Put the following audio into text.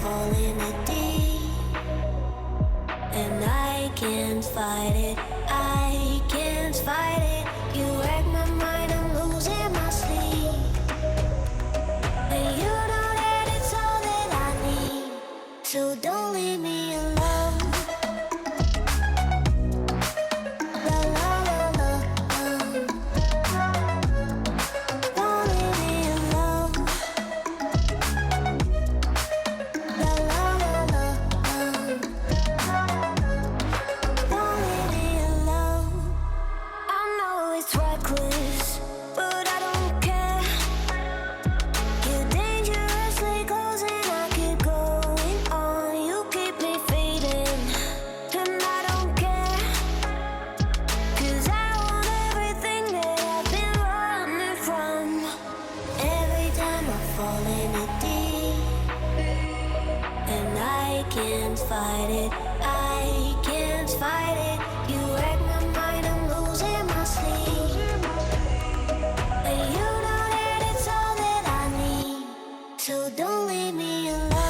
falling in deep, and I can't fight it, I can't fight it. You wreck my mind, I'm losing my sleep, and you know that it's all that I need, so don't leave me alone. La la la la, don't leave me alone. La la la la, don't leave me alone. I know it's reckless, but I don't care. You're dangerously close and I keep going on. You keep me fading, and I don't care, 'cause I want everything that I've been running from. Every time I fall in it deep, and I can't fight it, I can't fight it. You wreck my mind, I'm losing my sleep, and you know that it's all that I need, so don't leave me alone.